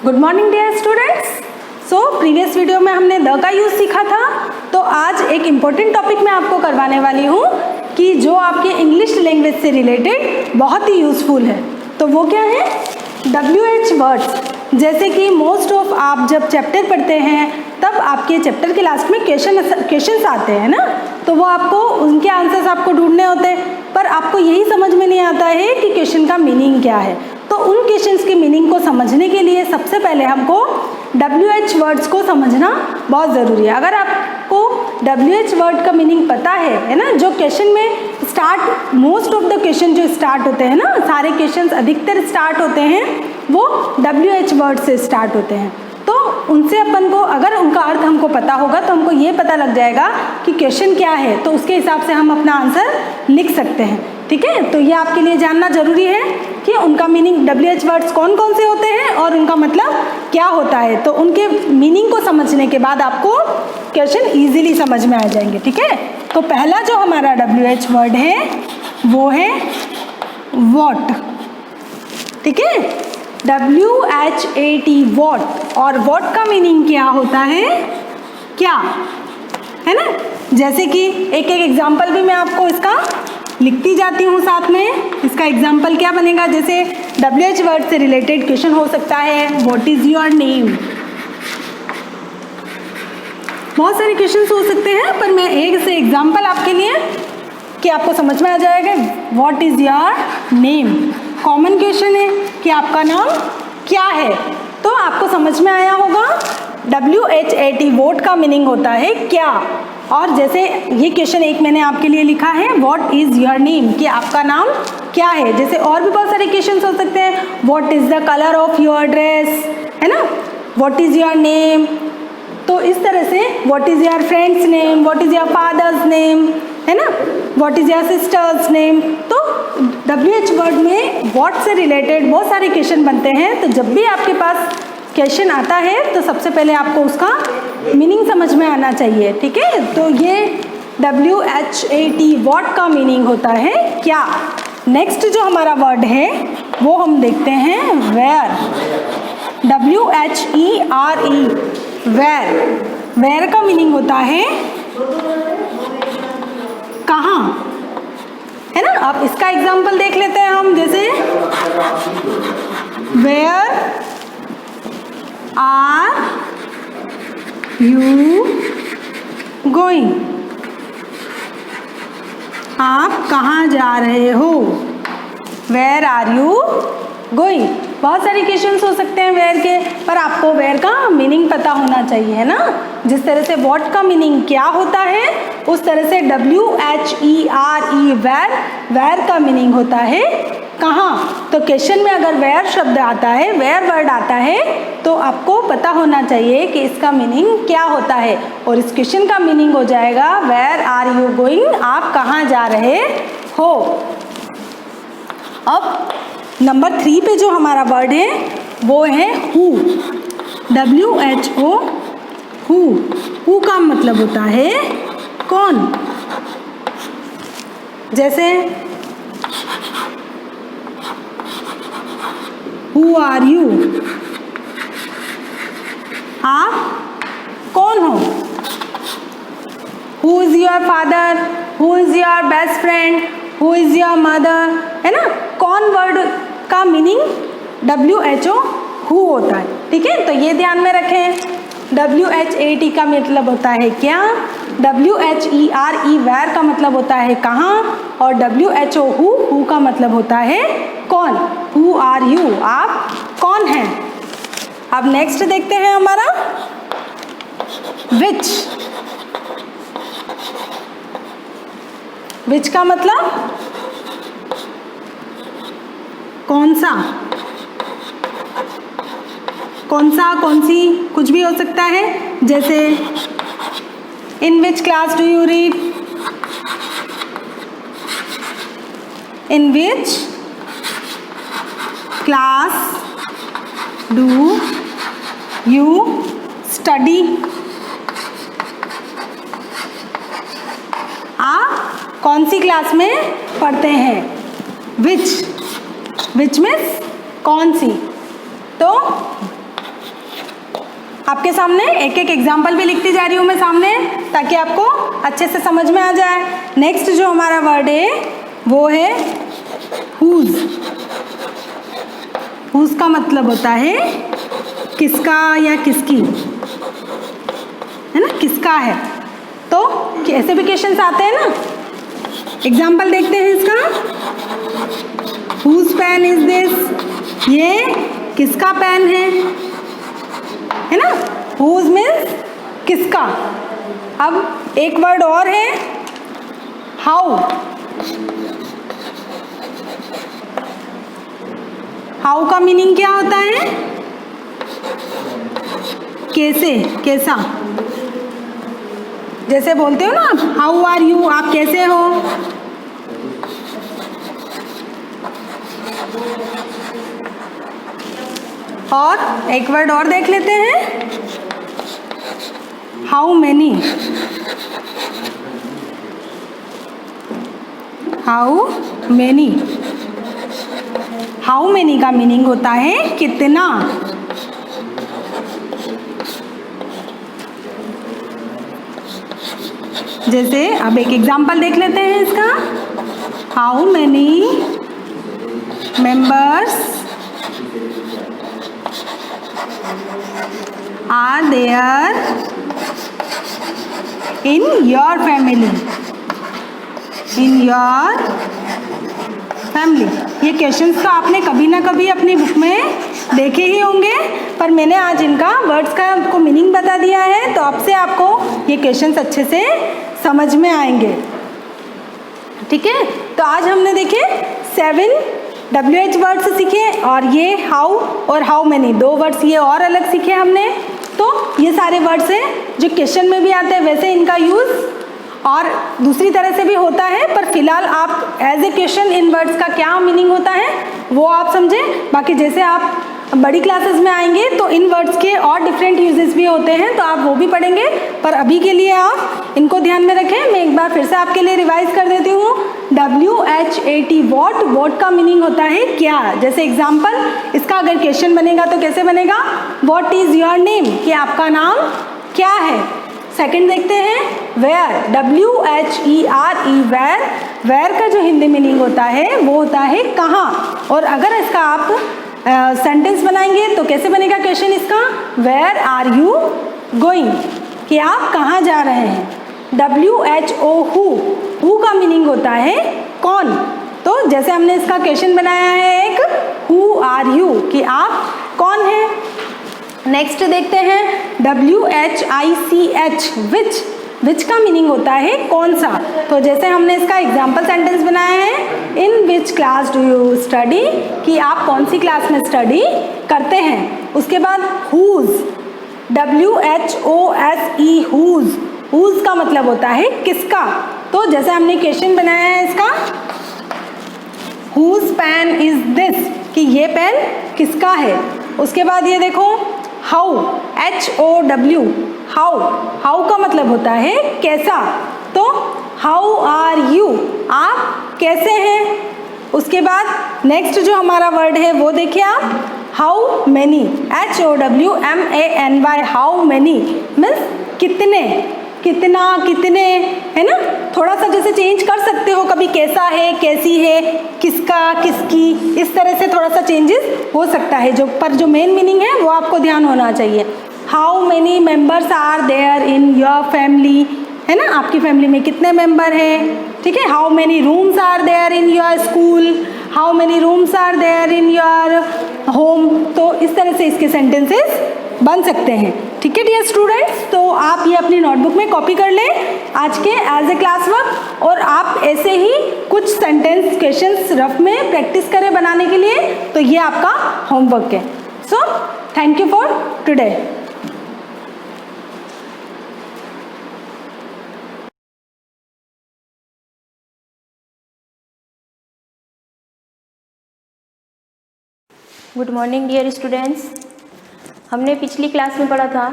Good morning dear students. So previous video में हमने the का यूज़ सीखा था, तो आज एक इम्पोर्टेंट टॉपिक मैं आपको करवाने वाली हूँ कि जो आपके इंग्लिश लैंग्वेज से रिलेटेड बहुत ही यूज़फुल है। तो वो क्या है? WH words. जैसे कि मोस्ट ऑफ आप जब चैप्टर पढ़ते हैं तब आपके चैप्टर के लास्ट में क्वेश्चंस आते हैं ना, तो वो आपको उनके आंसर्स आपको ढूंढने होते हैं, पर आपको यही समझ में नहीं आता है कि क्वेश्चन का मीनिंग क्या है। तो उन क्वेश्चंस के मीनिंग को समझने के लिए सबसे पहले हमको WH वर्ड्स को समझना बहुत ज़रूरी है। अगर आपको WH वर्ड का मीनिंग पता है ना, जो क्वेश्चन में start most of the question जो स्टार्ट होते हैं ना, सारे क्वेश्चंस अधिकतर स्टार्ट होते हैं वो WH वर्ड से स्टार्ट होते हैं। तो उनसे अपन को अगर उनका अर्थ हमको पता होगा तो हमको ये पता लग जाएगा कि क्वेश्चन क्या है, तो उसके हिसाब से हम अपना आंसर लिख सकते हैं। ठीक है, तो ये आपके लिए जानना जरूरी है कि उनका मीनिंग WH वर्ड्स कौन कौन से होते हैं और उनका मतलब क्या होता है। तो उनके मीनिंग को समझने के बाद आपको क्वेश्चन इजीली समझ में आ जाएंगे। ठीक है, तो पहला जो हमारा WH वर्ड है वो है वॉट। ठीक है, WHAT वॉट। और वॉट का मीनिंग क्या होता है? क्या है ना। जैसे कि एक एक एग्जाम्पल भी मैं आपको इसका लिखती जाती हूँ साथ में। इसका एग्जाम्पल क्या बनेगा? जैसे WH वर्ड से रिलेटेड क्वेश्चन हो सकता है व्हाट इज योर नेम। बहुत सारे क्वेश्चन हो सकते हैं, पर मैं एक से एग्जाम्पल आपके लिए कि आपको समझ में आ जाएगा। What is your name common question है कि आपका नाम क्या है, तो आपको समझ में आया होगा। WHAT वोट का मीनिंग होता है क्या। और जैसे ये क्वेश्चन एक मैंने आपके लिए लिखा है व्हाट इज योर नेम, कि आपका नाम क्या है। जैसे और भी बहुत सारे क्वेश्चन हो सकते हैं, what is the colour of your dress, है ना, व्हाट इज योर नेम। तो इस तरह से what is your friends name, what is your father's name, है ना, what is your sisters name. तो WH वर्ड में व्हाट से रिलेटेड बहुत सारे क्वेश्चन बनते हैं। तो जब भी आपके पास क्वेश्चन आता है तो सबसे पहले आपको उसका मीनिंग समझ में आना चाहिए। ठीक है, तो ये WHAT व्हाट का मीनिंग होता है क्या। नेक्स्ट जो हमारा वर्ड है वो हम देखते हैं वेयर। WHERE where. वेयर का मीनिंग होता है कहाँ, है ना। अब इसका एग्जाम्पल देख लेते हैं हम। जैसे वेयर आर यू गोइंग, आप कहाँ जा रहे हो। Where are you going. बहुत सारे क्वेश्चंस हो सकते हैं वेयर के, पर आपको वेयर का मीनिंग पता होना चाहिए, है ना। जिस तरह से व्हाट का मीनिंग क्या होता है, उस तरह से WHERE वेयर, वेयर का मीनिंग होता है कहाँ। तो क्वेश्चन में अगर वेयर शब्द आता है, वेयर वर्ड आता है, तो आपको पता होना चाहिए कि इसका मीनिंग क्या होता है। और इस क्वेश्चन का मीनिंग हो जाएगा वेयर आर यू गोइंग, आप कहाँ जा रहे हो। अब नंबर 3 पे जो हमारा वर्ड है वो है हु। WHO who. हु का मतलब होता है कौन। जैसे हु आर यू, आप कौन हो। Who is your father, who is your best friend, who is your mother, है ना। कौन वर्ड का मीनिंग WHO हु होता है। ठीक है, तो ये ध्यान में रखें। WHAT का मतलब होता है क्या, WHERE वेयर का मतलब होता है कहाँ, और WHO हु का मतलब होता है कौन। हु आर यू, आप कौन हैं। अब नेक्स्ट देखते हैं हमारा विच। विच का मतलब कौन सा, कौन सा, कौन सी, कुछ भी हो सकता है। जैसे in which class do you read, in which class do you study, आप कौन सी क्लास में पढ़ते हैं। विच, विच मीन्स कौन सी। तो आपके सामने एक एक एग्जाम्पल भी लिखती जा रही हूँ मैं सामने, ताकि आपको अच्छे से समझ में आ जाए। नेक्स्ट जो हमारा वर्ड है वो है हुज। हुज का मतलब होता है किसका या किसकी, है ना, किसका है। तो ऐसे भी क्वेश्चंस आते हैं ना। एग्जाम्पल देखते हैं इसका। हुज पेन इज दिस, ये किसका पेन है ना। हुज मीन्स किसका। अब एक वर्ड और है हाउ। हाउ का मीनिंग क्या होता है? कैसे, कैसा। जैसे बोलते हो ना आप, हाउ आर यू, आप कैसे हो। और एक वर्ड और देख लेते हैं, how many. How many. How many का मीनिंग होता है कितना। जैसे अब एक एग्जाम्पल देख लेते हैं इसका। How many members are there in your family. In your family. ये क्वेश्चंस तो आपने कभी ना कभी अपनी बुक में देखे ही होंगे, पर मैंने आज इनका वर्ड्स का आपको मीनिंग बता दिया है, तो अब से आपको ये क्वेश्चंस अच्छे से समझ में आएंगे। ठीक है, तो आज हमने देखे 7 WH वर्ड्स सीखे, और ये हाउ और हाउ मैनी 2 वर्ड्स ये और अलग सीखे हमने। तो ये सारे वर्ड्स हैं जो क्वेश्चन में भी आते हैं, वैसे इनका यूज़ और दूसरी तरह से भी होता है, पर फिलहाल आप as a question in words का क्या मीनिंग होता है वो आप समझें। बाकी जैसे आप बड़ी क्लासेस में आएंगे तो इन वर्ड्स के और डिफरेंट यूजेस भी होते हैं, तो आप वो भी पढ़ेंगे, पर अभी के लिए आप इनको ध्यान में रखें। मैं एक बार फिर से आपके लिए रिवाइज कर देती हूँ। WHAT what. वॉट का मीनिंग होता है क्या। जैसे एग्जाम्पल, इसका अगर क्वेश्चन बनेगा तो कैसे बनेगा, वॉट इज योर नेम, कि आपका नाम क्या है। सेकंड देखते हैं वेयर। WHERE where. वेयर का जो हिंदी मीनिंग होता है वो होता है कहाँ, और अगर इसका आप सेंटेंस बनाएंगे तो कैसे बनेगा क्वेश्चन इसका, वेयर आर यू गोइंग, कि आप कहाँ जा रहे हैं। WHO हु का मीनिंग होता है कौन। तो जैसे हमने इसका क्वेश्चन बनाया है एक, हु आर यू, कि आप कौन हैं। नेक्स्ट देखते हैं WHICH विच। विच का मीनिंग होता है कौन सा। तो जैसे हमने इसका एग्जाम्पल सेंटेंस बनाया है, in which class do you study, कि आप कौन सी क्लास में स्टडी करते हैं। उसके बाद हुज। WHOSE whose. हुज का मतलब होता है किसका। तो जैसे हमने क्वेश्चन बनाया है इसका, हुज पेन इज दिस, कि ये पेन किसका है। उसके बाद ये देखो हाउ। HOW how. हाउ का मतलब होता है कैसा। तो हाउ आर यू, आप कैसे हैं। उसके बाद नेक्स्ट जो हमारा वर्ड है वो देखिए आप, how many. HOWMANY how many means कितने, कितना, कितने, है ना। थोड़ा सा जैसे चेंज कर सकते हो, कभी कैसा है, कैसी है, किसका, किसकी, इस तरह से थोड़ा सा चेंजेस हो सकता है, जो पर जो मेन मीनिंग है वो आपको ध्यान होना चाहिए। How many members are there in your family, है ना, आपकी फैमिली में कितने मेंबर हैं। ठीक है, how many rooms are there in your school, how many rooms are there in your home. तो इस तरह से इसके सेंटेंसेस बन सकते हैं। ठीक है डियर स्टूडेंट्स, तो आप ये अपनी नोटबुक में कॉपी कर लें आज के एज ए क्लास वर्क, और आप ऐसे ही कुछ सेंटेंस क्वेश्चंस रफ में प्रैक्टिस करें बनाने के लिए। तो ये आपका होमवर्क है। So thank you for today. Good morning dear students. हमने पिछली क्लास में पढ़ा था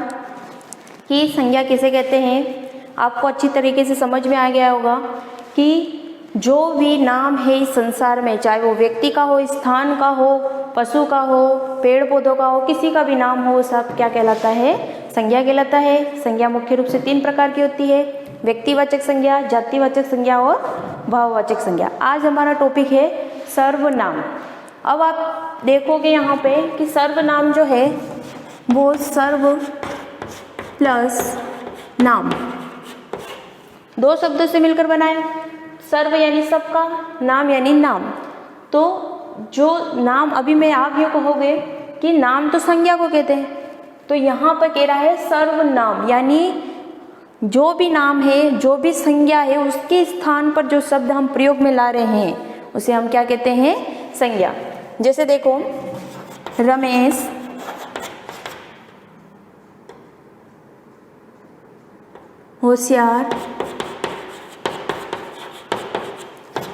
कि संज्ञा किसे कहते हैं। आपको अच्छी तरीके से समझ में आ गया होगा कि जो भी नाम है इस संसार में, चाहे वो व्यक्ति का हो, स्थान का हो, पशु का हो, पेड़ पौधों का हो, किसी का भी नाम हो, सब क्या कहलाता है, संज्ञा कहलाता है। संज्ञा मुख्य रूप से 3 प्रकार की होती है, व्यक्तिवाचक संज्ञा, जातिवाचक संज्ञा और भाववाचक संज्ञा। आज हमारा टॉपिक है सर्वनाम। अब आप देखोगे यहाँ पे कि सर्वनाम जो है वो सर्व प्लस नाम 2 शब्दों से मिलकर बना है। सर्व यानी सबका, नाम यानी नाम। तो जो नाम, अभी मैं आप ये कहोगे कि नाम तो संज्ञा को कहते हैं, तो यहाँ पर कह रहा है सर्वनाम, यानी जो भी नाम है, जो भी संज्ञा है, उसके स्थान पर जो शब्द हम प्रयोग में ला रहे हैं उसे हम क्या कहते हैं? संज्ञा। जैसे देखो, रमेश होशियार,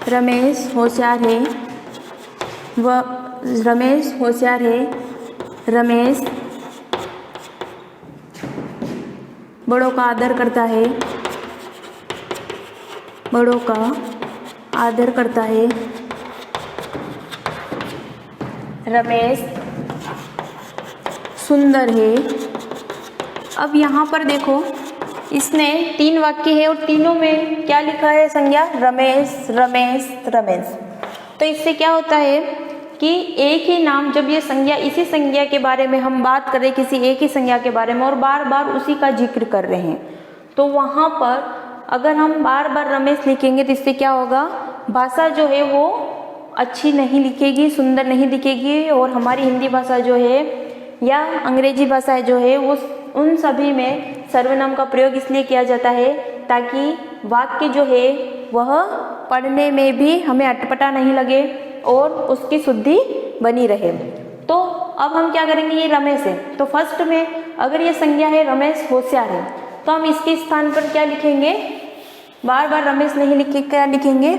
रमेश होशियार है, रमेश होशियार है, रमेश बड़ों का आदर करता है, बड़ों का आदर करता है, रमेश सुंदर है। अब यहाँ पर देखो, इसने 3 वाक्य है और तीनों में क्या लिखा है? संज्ञा रमेश रमेश रमेश। तो इससे क्या होता है कि एक ही नाम, जब ये संज्ञा, इसी संज्ञा के बारे में हम बात करें, किसी एक ही संज्ञा के बारे में, और बार बार उसी का जिक्र कर रहे हैं, तो वहाँ पर अगर हम बार बार रमेश लिखेंगे तो इससे क्या होगा? भाषा जो है वो अच्छी नहीं लिखेगी, सुंदर नहीं दिखेगी, और हमारी हिंदी भाषा जो है या अंग्रेजी भाषा जो है वो उन सभी में सर्वनाम का प्रयोग इसलिए किया जाता है ताकि वाक्य जो है वह पढ़ने में भी हमें अटपटा नहीं लगे और उसकी शुद्धि बनी रहे। तो अब हम क्या करेंगे? ये रमेश है, तो फर्स्ट में अगर ये संज्ञा है रमेश होशियार है, तो हम इसके स्थान पर क्या लिखेंगे? बार बार रमेश नहीं लिख के क्या लिखेंगे?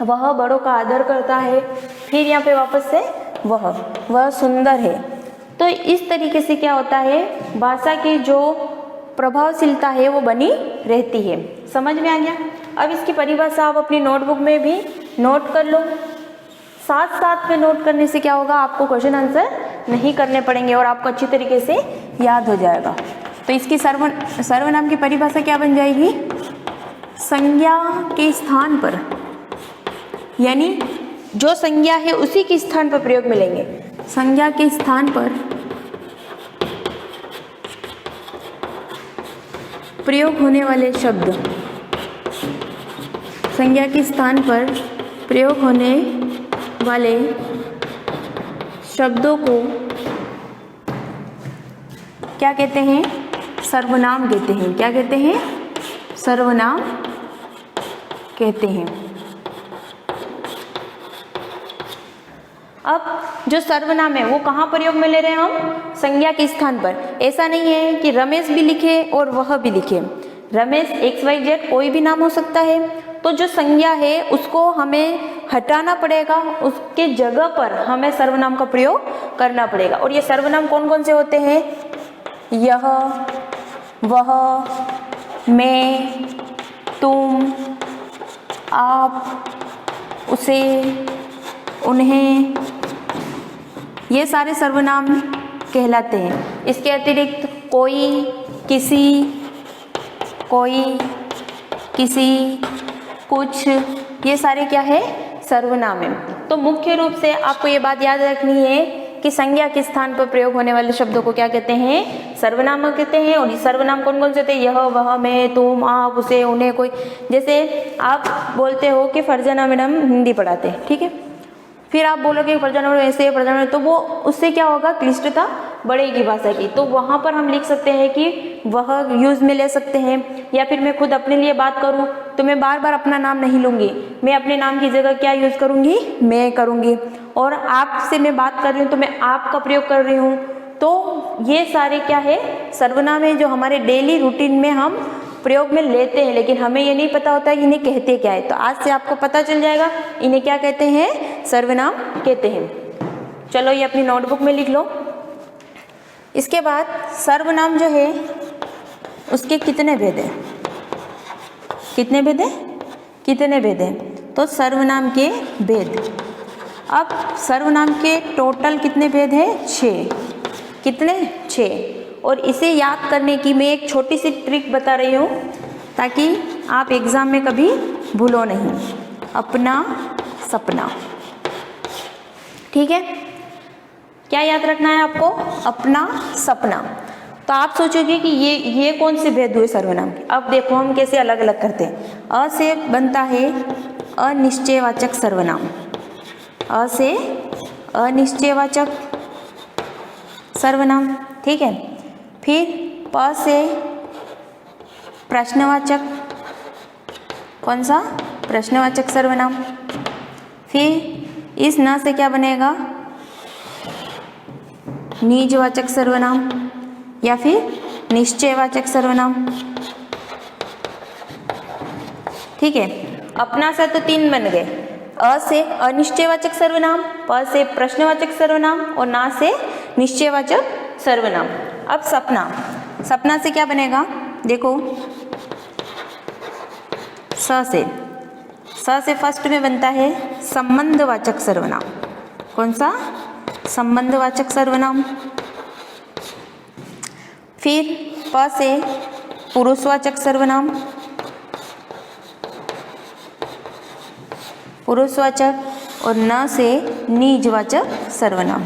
वह बड़ों का आदर करता है। फिर यहाँ पे वापस से वह सुंदर है। तो इस तरीके से क्या होता है? भाषा की जो प्रभावशीलता है वो बनी रहती है। समझ में आ गया? अब इसकी परिभाषा आप अपनी नोटबुक में भी नोट कर लो। साथ साथ में नोट करने से क्या होगा? आपको क्वेश्चन आंसर नहीं करने पड़ेंगे और आपको अच्छी तरीके से याद हो जाएगा। तो इसकी सर्वनाम की परिभाषा क्या बन जाएगी? संज्ञा के स्थान पर, यानी जो संज्ञा है उसी के स्थान पर प्रयोग में लेंगे। संज्ञा के स्थान पर प्रयोग होने वाले शब्द, संज्ञा के स्थान पर प्रयोग होने वाले शब्दों को क्या कहते हैं? सर्वनाम कहते हैं। क्या कहते हैं? सर्वनाम कहते हैं। अब जो सर्वनाम है वो कहाँ प्रयोग में ले रहे हैं हम? संज्ञा के स्थान पर। ऐसा नहीं है कि रमेश भी लिखे और वह भी लिखे। रमेश XYZ कोई भी नाम हो सकता है। तो जो संज्ञा है उसको हमें हटाना पड़ेगा, उसके जगह पर हमें सर्वनाम का प्रयोग करना पड़ेगा। और ये सर्वनाम कौन कौन से होते हैं? यह, वह, मैं, तुम, आप, उसे, उन्हें, ये सारे सर्वनाम कहलाते हैं। इसके अतिरिक्त कोई, किसी, कुछ, ये सारे क्या है? सर्वनाम है। तो मुख्य रूप से आपको ये बात याद रखनी है कि संज्ञा के स्थान पर प्रयोग होने वाले शब्दों को क्या कहते हैं? सर्वनाम कहते हैं। और ये सर्वनाम कौन कौन से होते हैं? यह, वह, मैं, तुम, आप, उसे, उन्हें, कोई। जैसे आप बोलते हो कि फरजाना मैडम हिंदी पढ़ाते हैं, ठीक है, फिर आप बोलोगे फरजाना मैडम ऐसे, फरजाना मैडम, तो वो उससे क्या होगा? क्लिष्टता बढ़ेगी भाषा की। तो वहाँ पर हम लिख सकते हैं कि वह यूज़ में ले सकते हैं। या फिर मैं खुद अपने लिए बात करूँ तो मैं बार बार अपना नाम नहीं लूँगी, मैं अपने नाम की जगह क्या यूज़ करूँगी? मैं करूँगी। और आपसे मैं बात कर रही हूँ तो मैं आप का प्रयोग कर रही हूँ। तो ये सारे क्या है? सर्वनाम है जो हमारे डेली रूटीन में हम प्रयोग में लेते हैं, लेकिन हमें ये नहीं पता होता है कि इन्हें कहते क्या है। तो आज से आपको पता चल जाएगा इन्हें क्या कहते हैं? सर्वनाम कहते हैं। चलो ये अपनी नोटबुक में लिख लो। इसके बाद सर्वनाम जो है उसके कितने भेद हैं? कितने भेद हैं? कितने भेद हैं? तो सर्वनाम के भेद। अब सर्वनाम के टोटल कितने भेद हैं? 6। कितने? 6। और इसे याद करने की मैं एक छोटी सी ट्रिक बता रही हूँ ताकि आप एग्ज़ाम में कभी भूलो नहीं। अपना सपना, ठीक है? क्या याद रखना है आपको? अपना सपना। तो आप सोचोगे कि ये कौन से भेद हुए सर्वनाम के। अब देखो हम कैसे अलग अलग करते हैं। अ से बनता है अनिश्चयवाचक सर्वनाम, अ से अनिश्चयवाचक सर्वनाम, ठीक है? फिर प से प्रश्नवाचक, कौन सा? प्रश्नवाचक सर्वनाम। फिर इस न से क्या बनेगा? निजवाचक सर्वनाम या फिर निश्चयवाचक सर्वनाम, ठीक है? अपना से तो 3 बन गए। अ से अनिश्चयवाचक सर्वनाम, प से प्रश्नवाचक सर्वनाम और ना से निश्चयवाचक सर्वनाम। अब सपना, सपना से क्या बनेगा? देखो स से फर्स्ट में बनता है संबंधवाचक सर्वनाम। कौन सा? संबंधवाचक सर्वनाम। फिर प से पुरुषवाचक सर्वनाम, पुरुषवाचक, और न से निजवाचक सर्वनाम,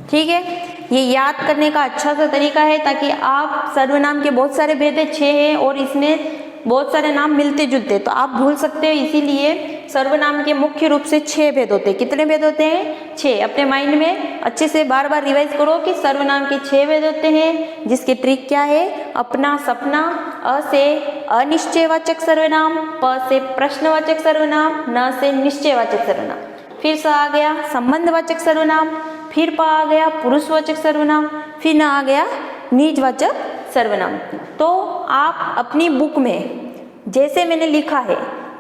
ठीक है? ये याद करने का अच्छा सा तरीका है ताकि आप सर्वनाम के बहुत सारे भेद 6 हैं और इसमें बहुत सारे नाम मिलते जुलते, तो आप भूल सकते हो। इसीलिए सर्वनाम के मुख्य रूप से 6 भेद होते हैं। कितने भेद होते हैं? 6। अपने माइंड में अच्छे से बार बार रिवाइज करो कि सर्वनाम के 6 भेद होते हैं, जिसकी ट्रिक क्या है? अपना सपना, अ से अनिश्चयवाचक सर्वनाम, प से प्रश्नवाचक सर्वनाम, न से निश्चयवाचक सर्वनाम। फिर स आ गया संबंधवाचक सर्वनाम, फिर प आ गया पुरुषवाचक सर्वनाम, फिर न आ गया निजवाचक सर्वनाम। तो आप अपनी बुक में जैसे मैंने लिखा है,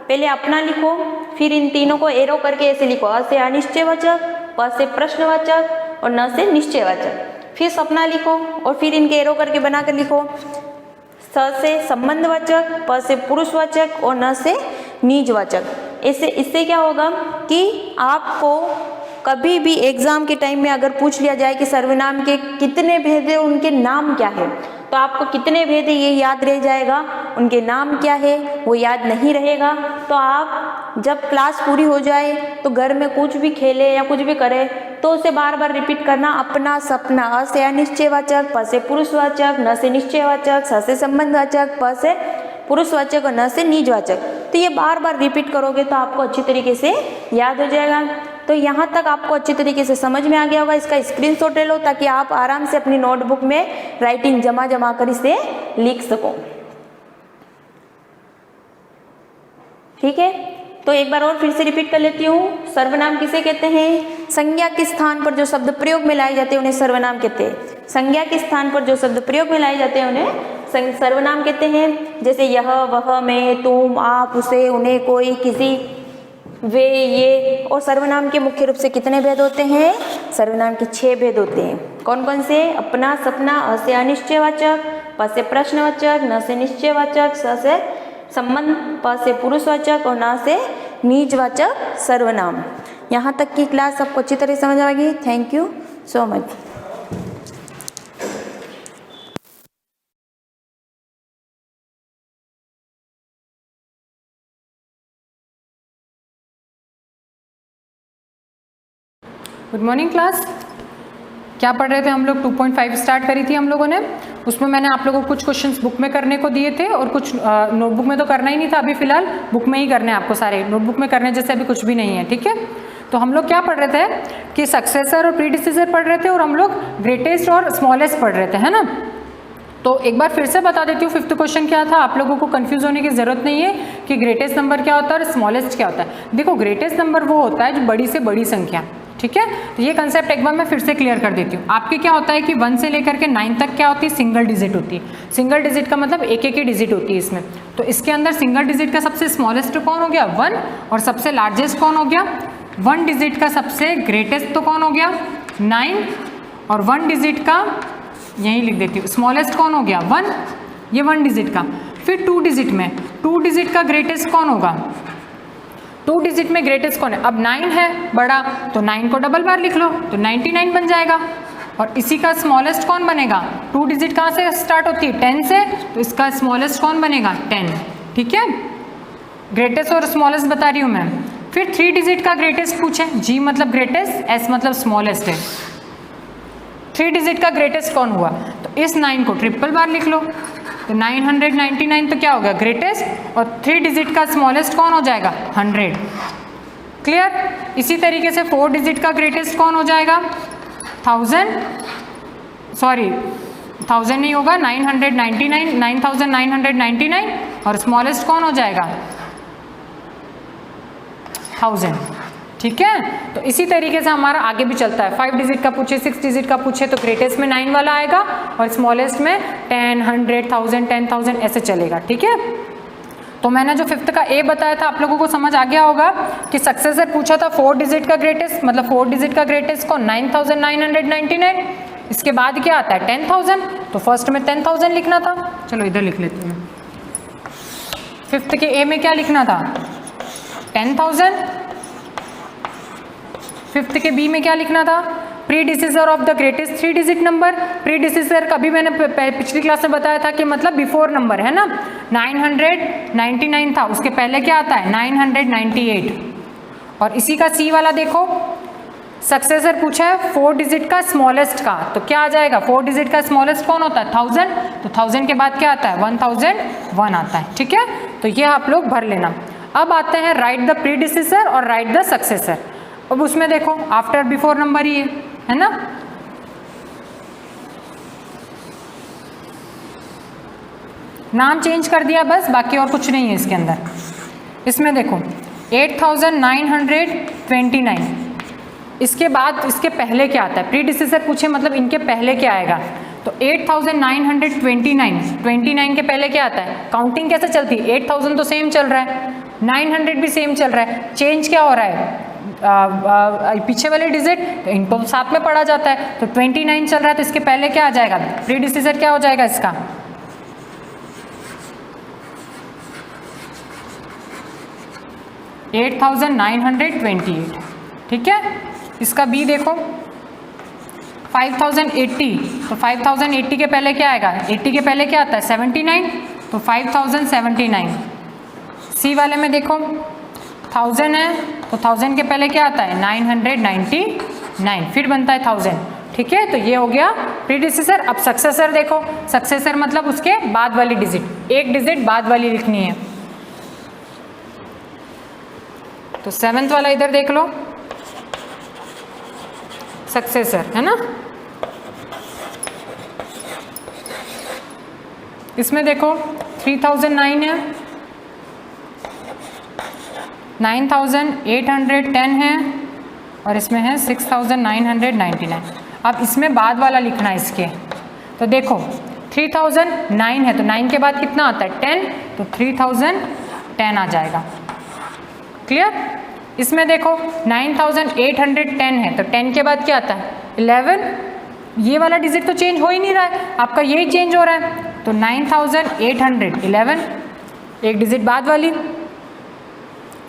पहले अपना लिखो, फिर इन तीनों को एरो करके ऐसे लिखो। अ से अनिश्चयवाचक, प से प्रश्नवाचक और न से निश्चयवाचक। फिर सपना लिखो और फिर इनके एरो करके बनाकर लिखो। स से संबंधवाचक, प से पुरुषवाचक और न से निजवाचक। इससे क्या होगा कि आपको कभी भी एग्जाम के टाइम में अगर पूछ लिया जाए कि सर्वनाम के कितने भेद है, उनके नाम क्या है, तो आपको कितने भेद है ये याद रह जाएगा, उनके नाम क्या है वो याद नहीं रहेगा। तो आप जब क्लास पूरी हो जाए तो घर में कुछ भी खेले या कुछ भी करे तो उसे बार बार रिपीट करना। अपना सपना, अ से अनिश्चयवाचक, प से पुरुषवाचक, न से निश्चयवाचक, स से संबंधवाचक, प से पुरुषवाचक और न से निजवाचक। तो ये बार बार रिपीट करोगे तो आपको अच्छी तरीके से याद हो जाएगा। तो यहाँ तक आपको अच्छी तरीके से समझ में आ गया होगा। इसका स्क्रीनशॉट ले लो ताकि आप आराम से अपनी नोटबुक में राइटिंग जमा कर इसे लिख सको, ठीक है? तो एक बार और फिर से रिपीट कर लेती हूँ। सर्वनाम किसे कहते हैं? संज्ञा के स्थान पर जो शब्द प्रयोग में लाए जाते हैं उन्हें सर्वनाम कहते हैं। संज्ञा के स्थान पर जो शब्द प्रयोग में लाए जाते हैं उन्हें सर्वनाम कहते हैं। जैसे यह, वह, मैं, तुम, आप, उसे, उन्हें, कोई, किसी, वे, ये। और सर्वनाम के मुख्य रूप से कितने भेद होते हैं? सर्वनाम के 6 भेद होते हैं। कौन कौन से? अपना सपना, अ से अनिश्चयवाचक, प से प्रश्नवाचक, न से निश्चयवाचक, स से संबंध, प से पुरुषवाचक और न से निजवाचक सर्वनाम। यहाँ तक की क्लास आपको अच्छी तरह समझ आएगी। Thank you so much. Good morning class. क्या पढ़ रहे थे हम लोग? 2.5 स्टार्ट करी थी हम लोगों ने। उसमें मैंने आप लोगों को कुछ क्वेश्चंस बुक में करने को दिए थे और कुछ नोटबुक में तो करना ही नहीं था। अभी फिलहाल बुक में ही करने हैं आपको सारे। नोटबुक में करने जैसे अभी कुछ भी नहीं है, ठीक है? तो हम लोग क्या पढ़ रहे थे कि सक्सेसर और प्रीडिसेसर पढ़ रहे थे और हम लोग ग्रेटेस्ट और स्मॉलेस्ट पढ़ रहे थे, है ना? तो एक बार फिर से बता देती हूँ 5th क्वेश्चन क्या था। आप लोगों को कंफ्यूज होने की ज़रूरत नहीं है कि ग्रेटेस्ट नंबर क्या होता है और स्मॉलेस्ट क्या होता है। देखो, ग्रेटेस्ट नंबर वो होता है जो बड़ी से बड़ी संख्या, ठीक है? तो ये कंसेप्ट एक बार मैं फिर से क्लियर कर देती हूँ। आपके क्या होता है कि 1 से लेकर के 9 तक क्या होती है? सिंगल डिजिट होती है। सिंगल डिजिट का मतलब एक एक ही डिजिट होती है इसमें। तो इसके अंदर सिंगल डिजिट का सबसे स्मॉलेस्ट कौन हो गया? 1। और सबसे लार्जेस्ट कौन हो गया? 1 डिजिट का सबसे ग्रेटेस्ट तो कौन हो गया? 9। और 1 डिजिट का, यहीं लिख देती हूँ, स्मॉलेस्ट कौन हो गया? 1। ये 1 डिजिट का। फिर 2 डिजिट में 2 डिजिट का ग्रेटेस्ट कौन होगा? 2 डिजिट में ग्रेटेस्ट कौन है? अब 9 है बड़ा, तो 9 को डबल बार लिख लो तो 99 बन जाएगा। और इसी का स्मॉलेस्ट कौन बनेगा? 2 डिजिट कहाँ से स्टार्ट होती है? 10 से, तो इसका स्मॉलेस्ट कौन बनेगा? 10। ठीक है, ग्रेटेस्ट और स्मॉलेस्ट बता रही हूँ मैं। फिर 3 डिजिट का ग्रेटेस्ट पूछे, G मतलब ग्रेटेस्ट, S मतलब स्मॉलेस्ट है। 3 डिजिट का ग्रेटेस्ट कौन हुआ? तो इस 9 को ट्रिपल बार लिख लो, तो 999 तो क्या हो गया? ग्रेटेस्ट, और 3 डिजिट का स्मॉलेस्ट कौन हो जाएगा? 100। क्लियर? इसी तरीके से 4 डिजिट का ग्रेटेस्ट कौन हो जाएगा? 1000 नहीं होगा, 9999 और स्मॉलेस्ट कौन हो जाएगा? 1000। ठीक है, तो इसी तरीके से हमारा आगे भी चलता है। 5 डिजिट का पूछे, 6 डिजिट का पूछे तो ग्रेटेस्ट में 9 वाला आएगा और स्मॉलेस्ट में 10, 100, 1000, 10,000 ऐसे चलेगा। ठीक है, तो मैंने जो 5th का A बताया था आप लोगों को समझ आ गया होगा कि सक्सेसर पूछा था 4 डिजिट का ग्रेटेस्ट, मतलब 4 डिजिट का ग्रेटेस्ट कौन? 9999। इसके बाद क्या आता है? 10,000, तो फर्स्ट में 10,000 लिखना था। चलो इधर लिख लेती हूँ। 5th के A में क्या लिखना था? 10,000। 5th के B में क्या लिखना था? Predecessor of the greatest 3 digit number. Predecessor का भी मैंने पिछली क्लास में बताया था कि मतलब बिफोर नंबर है ना। 999 था, उसके पहले क्या आता है? 998। और इसी का C वाला देखो, सक्सेसर पूछा है 4 डिजिट का स्मॉलेस्ट का, तो क्या आ जाएगा? 4 डिजिट का स्मॉलेस्ट कौन होता है? 1000, तो 1000 के बाद क्या आता है? 1001 आता है। ठीक है, तो ये आप लोग भर लेना। अब आते हैं राइट द प्रीडिसेसर और राइट द सक्सेसर। अब उसमें देखो आफ्टर बिफोर नंबर ही है ना। नाम चेंज कर दिया बस, बाकी और कुछ नहीं है इसके अंदर। इसमें देखो 8929, इसके बाद इसके पहले क्या आता है? प्रीडिसेसर पूछे मतलब इनके पहले क्या आएगा? तो 8929 के पहले क्या आता है? काउंटिंग कैसे चलती है? 8000 तो सेम चल रहा है, 900 भी सेम चल रहा है, चेंज क्या हो रहा है? पीछे वाले डिजिट, तो इनको साथ में पढ़ा जाता है। तो 29 चल रहा है, तो इसके पहले क्या आ जाएगा? प्रीडिसेसर क्या हो जाएगा इसका? 8928। ठीक है, इसका B देखो 5080, तो 5080 के पहले क्या आएगा? 80 के पहले क्या आता है? 79, तो 5079। C वाले में देखो 1000 है, तो 1000 के पहले क्या आता है? 999, फिर बनता है 1000। ठीक है, तो ये हो गया प्रीडिसेसर। अब सक्सेसर देखो, सक्सेसर मतलब उसके बाद वाली डिजिट, एक डिजिट बाद वाली लिखनी है। तो 7th वाला इधर देख लो, सक्सेसर है ना। इसमें देखो 3009 है, 9810 है, और इसमें है 6999। अब इसमें बाद वाला लिखना है इसके। तो देखो 3009 है, तो 9 के बाद कितना आता है? 10, तो 3010 आ जाएगा। क्लियर? इसमें देखो 9810 है, तो 10 के बाद क्या आता है? 11। ये वाला डिजिट तो चेंज हो ही नहीं रहा है, आपका यही चेंज हो रहा है। तो 9811, एक डिजिट बाद वाली।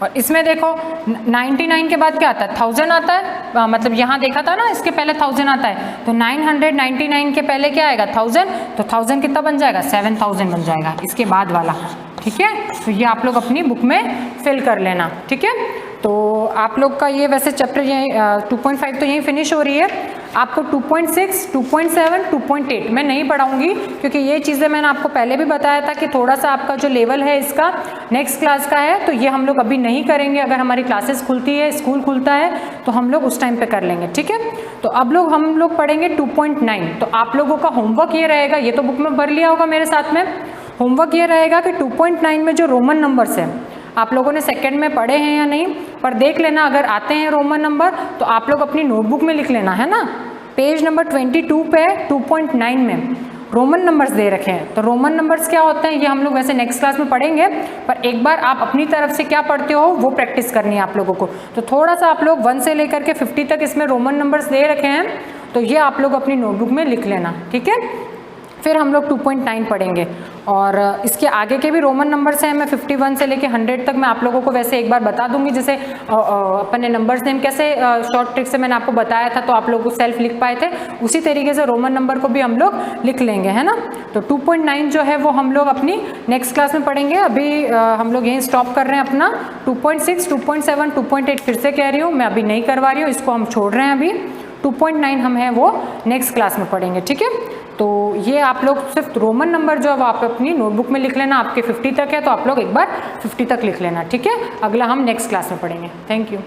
और इसमें देखो 99 के बाद क्या आता है? 1000 आता है, मतलब यहाँ देखा था ना, इसके पहले 1000 आता है। तो 999 के पहले क्या आएगा? 1000, तो 1000 कितना बन जाएगा? 7000 बन जाएगा इसके बाद वाला। ठीक है, तो ये आप लोग अपनी बुक में फिल कर लेना। ठीक है, तो आप लोग का ये वैसे चैप्टर यही 2.5 तो यहीं फिनिश हो रही है। आपको 2.6, 2.7, 2.8 मैं नहीं पढ़ाऊंगी, क्योंकि ये चीज़ें मैंने आपको पहले भी बताया था कि थोड़ा सा आपका जो लेवल है इसका नेक्स्ट क्लास का है, तो ये हम लोग अभी नहीं करेंगे। अगर हमारी क्लासेस खुलती है, स्कूल खुलता है, तो हम लोग उस टाइम पे कर लेंगे। ठीक है, तो अब हम लोग पढ़ेंगे 2.9। तो आप लोगों का होमवर्क ये रहेगा, ये तो बुक में भर लिया होगा मेरे साथ में। होमवर्क ये रहेगा कि 2.9 में जो रोमन नंबर्स हैं, आप लोगों ने सेकंड में पढ़े हैं या नहीं, पर देख लेना, अगर आते हैं रोमन नंबर तो आप लोग अपनी नोटबुक में लिख लेना, है ना। पेज नंबर 22 पे 2.9 में रोमन नंबर्स दे रखे हैं। तो रोमन नंबर्स क्या होते हैं ये हम लोग वैसे नेक्स्ट क्लास में पढ़ेंगे, पर एक बार आप अपनी तरफ से क्या पढ़ते हो वो प्रैक्टिस करनी है आप लोगों को। तो थोड़ा सा आप लोग 1 से लेकर के 50 तक इसमें रोमन नंबर्स दे रखे हैं, तो ये आप लोग अपनी नोटबुक में लिख लेना। ठीक है, फिर हम लोग 2.9 पढ़ेंगे और इसके आगे के भी रोमन नंबर्स हैं। मैं 51 से लेके 100 तक मैं आप लोगों को वैसे एक बार बता दूंगी, जैसे अपने नंबर्स नेम कैसे शॉर्ट ट्रिक से मैंने आपको बताया था तो आप लोग सेल्फ लिख पाए थे, उसी तरीके से रोमन नंबर को भी हम लोग लिख लेंगे, है ना। तो 2.9 जो है वो हम लोग अपनी नेक्स्ट क्लास में पढ़ेंगे। अभी हम लोग यहीं स्टॉप कर रहे हैं अपना। 2.6, 2.7, 2.8 फिर से कह रही हूँ, मैं अभी नहीं करवा रही हूँ, इसको हम छोड़ रहे हैं अभी। 2.9 हम है वो नेक्स्ट क्लास में पढ़ेंगे, ठीक है। तो ये आप लोग सिर्फ रोमन नंबर जो है आप अपनी नोटबुक में लिख लेना। आपके 50 तक है तो आप लोग एक बार 50 तक लिख लेना, ठीक है। अगला हम नेक्स्ट क्लास में पढ़ेंगे। Thank you.